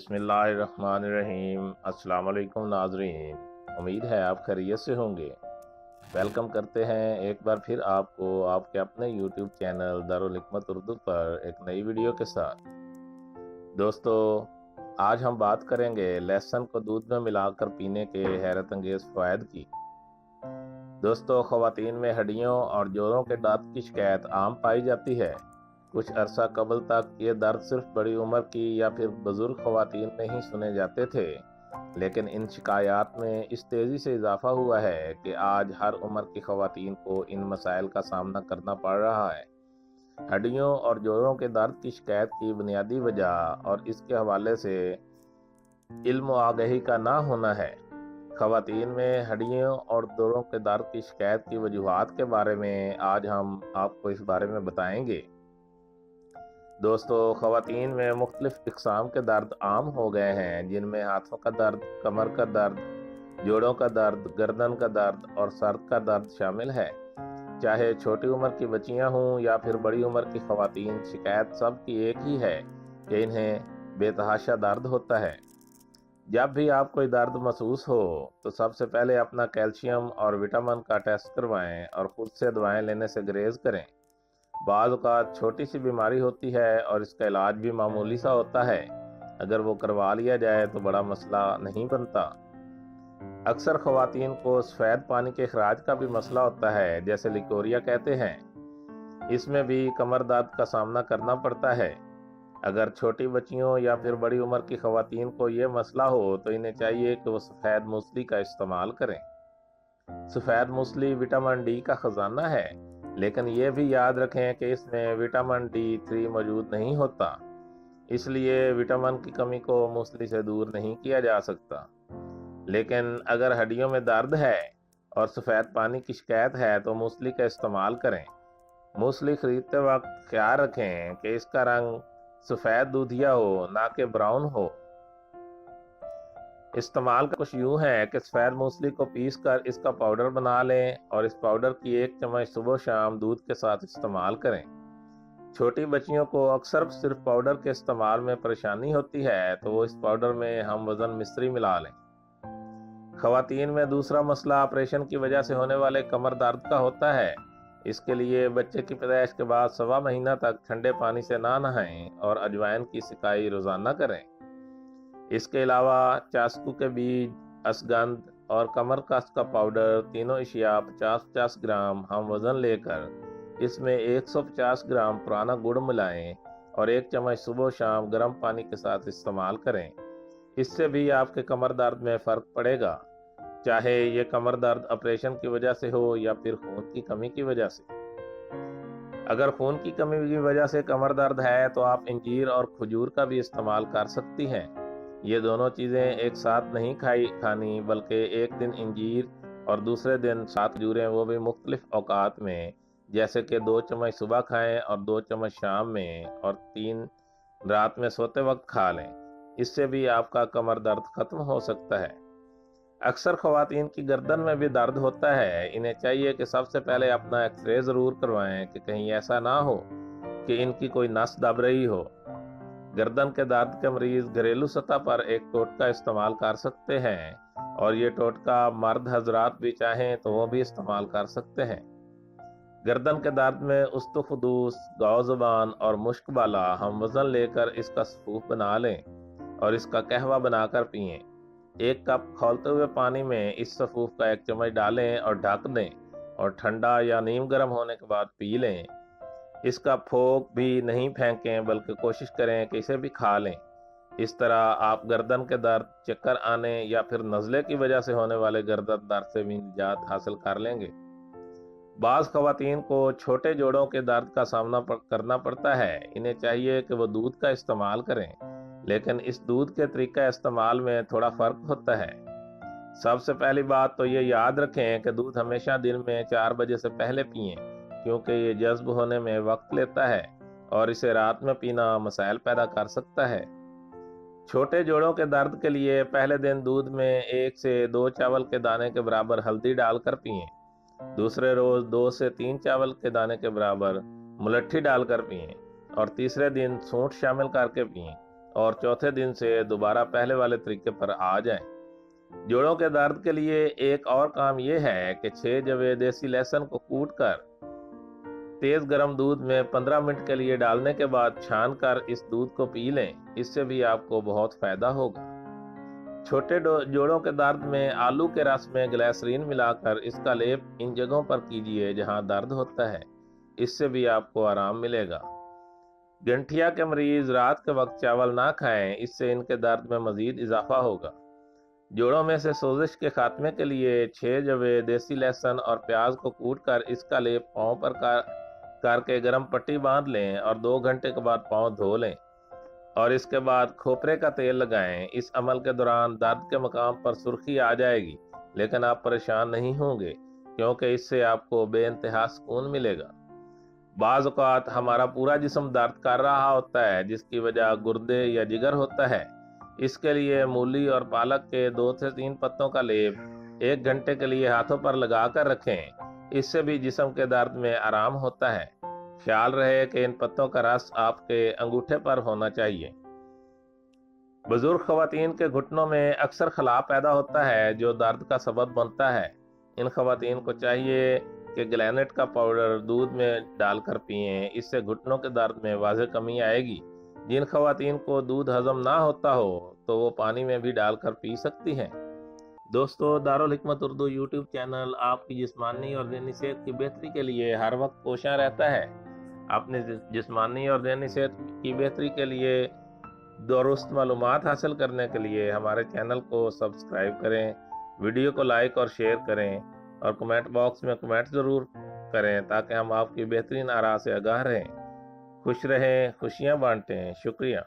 बिस्मिल्लाहिर्रहमानिर्रहीम। अस्सलाम वालेकुम नाज़रीन, उम्मीद है आप खैरियत से होंगे। वेलकम करते हैं एक बार फिर आपको आपके अपने यूट्यूब चैनल दारुल हिकमत उर्दू पर एक नई वीडियो के साथ। दोस्तों, आज हम बात करेंगे लहसुन को दूध में मिलाकर पीने के हैरत अंगेज़ फ़वाइद की। दोस्तों, ख़वातीन में हड्डियों और जोड़ों के दर्द की शिकायत आम पाई जाती है। कुछ अरसा कबल तक ये दर्द सिर्फ बड़ी उम्र की या फिर बुजुर्ग ख़वातीन में ही सुने जाते थे, लेकिन इन शिकायत में इस तेज़ी से इजाफा हुआ है कि आज हर उम्र की ख़वातीन को इन मसाइल का सामना करना पड़ रहा है। हड्डियों और जोड़ों के दर्द की शिकायत की बुनियादी वजह और इसके हवाले से इल्म व आगाही का ना होना है। ख़वातीन में हड्डियों और जोड़ों के दर्द की शिकायत की वजूहात के बारे में आज हम आपको इस बारे में बताएंगे। दोस्तों, ख़वातीन में मुख्तलिफ़ इक़साम के दर्द आम हो गए हैं, जिनमें हाथों का दर्द, कमर का दर्द, जोड़ों का दर्द, गर्दन का दर्द और सर का दर्द शामिल है। चाहे छोटी उम्र की बच्चियां हों या फिर बड़ी उम्र की ख़वातीन, शिकायत सब की एक ही है कि इन्हें बेतहाशा दर्द होता है। जब भी आप कोई दर्द महसूस हो तो सबसे पहले अपना कैल्शियम और विटामिन का टेस्ट करवाएं और ख़ुद से दवाएं लेने से गुरेज करें। बाज़ औक़ात छोटी सी बीमारी होती है और इसका इलाज भी मामूली सा होता है। अगर वो करवा लिया जाए तो बड़ा मसला नहीं बनता। अक्सर ख़वातीन को सफ़ेद पानी के अखराज का भी मसला होता है, जैसे लिकोरिया कहते हैं। इसमें भी कमर दर्द का सामना करना पड़ता है। अगर छोटी बच्चियों या फिर बड़ी उम्र की ख़वातीन को ये मसला हो तो इन्हें चाहिए कि वो सफ़ेद मूसली का इस्तेमाल करें। सफ़ेद मूसली विटामिन डी का ख़जाना है, लेकिन ये भी याद रखें कि इसमें विटामिन D3 मौजूद नहीं होता, इसलिए विटामिन की कमी को मूसली से दूर नहीं किया जा सकता। लेकिन अगर हड्डियों में दर्द है और सफ़ेद पानी की शिकायत है तो मूसली का इस्तेमाल करें। मूसली खरीदते वक्त ख्याल रखें कि इसका रंग सफ़ेद दूधिया हो, ना कि ब्राउन हो। इस्तेमाल का कुछ यूँ है कि सफ़ेद मूसली को पीस कर इसका पाउडर बना लें और इस पाउडर की 1 चम्मच सुबह शाम दूध के साथ इस्तेमाल करें। छोटी बच्चियों को अक्सर सिर्फ पाउडर के इस्तेमाल में परेशानी होती है, तो वो इस पाउडर में हम वज़न मिश्री मिला लें। ख़वातीन में दूसरा मसला ऑपरेशन की वजह से होने वाले कमर दर्द का होता है। इसके लिए बच्चे की पैदाइश के बाद 1.25 महीना तक ठंडे पानी से ना नहाएं और अजवाइन की सिकाई रोज़ाना करें। इसके अलावा चासकू के बीज, असगंध और कमर कस का पाउडर, तीनों अशिया 50-50 ग्राम हम वज़न लेकर इसमें 150 ग्राम पुराना गुड़ मिलाएं और 1 चम्मच सुबह शाम गर्म पानी के साथ इस्तेमाल करें। इससे भी आपके कमर दर्द में फ़र्क पड़ेगा, चाहे ये कमर दर्द ऑपरेशन की वजह से हो या फिर खून की कमी की वजह से। अगर खून की कमी की वजह से कमर दर्द है तो आप इंजीर और खजूर का भी इस्तेमाल कर सकती हैं। ये दोनों चीज़ें एक साथ नहीं खानी, बल्कि एक दिन इंजीर और दूसरे दिन 7 खजूरें, वो भी मुख्तलिफ औकात में, जैसे कि 2 चम्मच सुबह खाएं और 2 चम्मच शाम में और 3 रात में सोते वक्त खा लें। इससे भी आपका कमर दर्द ख़त्म हो सकता है। अक्सर ख़वातीन की गर्दन में भी दर्द होता है। इन्हें चाहिए कि सबसे पहले अपना एक्सरे ज़रूर करवाएं कि कहीं ऐसा ना हो कि इनकी कोई नस दब रही हो। गर्दन के दर्द के मरीज़ घरेलू सतह पर एक टोटका इस्तेमाल कर सकते हैं और ये टोटका मर्द हजरात भी चाहें तो वो भी इस्तेमाल कर सकते हैं। गर्दन के दर्द में उस्तुखदूस, गाओ ज़ुबान और मुश्क बाला हम वज़न लेकर इसका सफूफ बना लें और इसका कहवा बनाकर पिएं। 1 कप खौलते हुए पानी में इस सफूफ का 1 चम्मच डालें और ढक दें और ठंडा या नीम गर्म होने के बाद पी लें। इसका फोक भी नहीं फेंकें, बल्कि कोशिश करें कि इसे भी खा लें। इस तरह आप गर्दन के दर्द, चक्कर आने या फिर नज़ले की वजह से होने वाले गर्दन दर्द से भी निजात हासिल कर लेंगे। बाज़ ख़वातीन को छोटे जोड़ों के दर्द का सामना करना पड़ता है। इन्हें चाहिए कि वो दूध का इस्तेमाल करें, लेकिन इस दूध के तरीका इस्तेमाल में थोड़ा फ़र्क होता है। सबसे पहली बात तो ये याद रखें कि दूध हमेशा दिन में 4 बजे से पहले पिएं, क्योंकि ये जज्ब होने में वक्त लेता है और इसे रात में पीना मसाइल पैदा कर सकता है। छोटे जोड़ों के दर्द के लिए पहले दिन दूध में 1 से 2 चावल के दाने के बराबर हल्दी डालकर पिएं। दूसरे रोज 2 से 3 चावल के दाने के बराबर मुलट्ठी डालकर पिएं और तीसरे दिन सूंठ शामिल करके पिएं। اور چوتھے دن سے دوبارہ پہلے والے طریقے پر آ جائیں۔ جوڑوں کے درد کے لیے ایک اور کام یہ ہے کہ 6 جوے دیسی لہسن کو کوٹ کر تیز گرم دودھ میں 15 منٹ کے لیے ڈالنے کے بعد چھان کر اس دودھ کو پی لیں، اس سے بھی آپ کو بہت فائدہ ہوگا۔ چھوٹے جوڑوں کے درد میں آلو کے رس میں گلیسرین ملا کر اس کا لیپ ان جگہوں پر کیجیے جہاں درد ہوتا ہے، اس سے بھی آپ کو آرام ملے گا۔ گنٹھیا کے مریض رات کے وقت چاول نہ کھائیں، اس سے ان کے درد میں مزید اضافہ ہوگا۔ جوڑوں میں سے سوزش کے خاتمے کے لیے 6 جوے دیسی لہسن اور پیاز کو کوٹ کر اس کا لیپ پاؤں پر کر کے گرم پٹی باندھ لیں اور 2 گھنٹے کے بعد پاؤں دھو لیں اور اس کے بعد کھوپرے کا تیل لگائیں۔ اس عمل کے دوران درد کے مقام پر سرخی آ جائے گی، لیکن آپ پریشان نہیں ہوں گے کیونکہ اس سے آپ کو بے انتہا سکون ملے گا۔ بعض اوقات ہمارا پورا جسم درد کر رہا ہوتا ہے، جس کی وجہ گردے یا جگر ہوتا ہے۔ اس کے لیے مولی اور پالک کے 2 سے 3 پتوں کا لیپ 1 گھنٹے کے لیے ہاتھوں پر لگا کر رکھیں، اس سے بھی جسم کے درد میں آرام ہوتا ہے۔ خیال رہے کہ ان پتوں کا رس آپ کے انگوٹھے پر ہونا چاہیے۔ بزرگ خواتین کے گھٹنوں میں اکثر خلا پیدا ہوتا ہے جو درد کا سبب بنتا ہے۔ ان خواتین کو چاہیے کہ گلینٹ کا پاؤڈر دودھ میں ڈال کر پئیں، اس سے گھٹنوں کے درد میں واضح کمی آئے گی۔ جن خواتین کو دودھ ہضم نہ ہوتا ہو تو وہ پانی میں بھی ڈال کر پی سکتی ہیں۔ دوستو، دارالحکمت اردو یوٹیوب چینل آپ کی جسمانی اور ذہنی صحت کی بہتری کے لیے ہر وقت کوشاں رہتا ہے۔ اپنی جسمانی اور ذہنی صحت کی بہتری کے لیے درست معلومات حاصل کرنے کے لیے ہمارے چینل کو سبسکرائب کریں، ویڈیو کو لائک اور شیئر کریں اور کمنٹ باکس میں کمنٹ ضرور کریں تاکہ ہم آپ کی بہترین آراء سے آگاہ رہیں۔ خوش رہیں، خوشیاں بانٹیں۔ شکریہ۔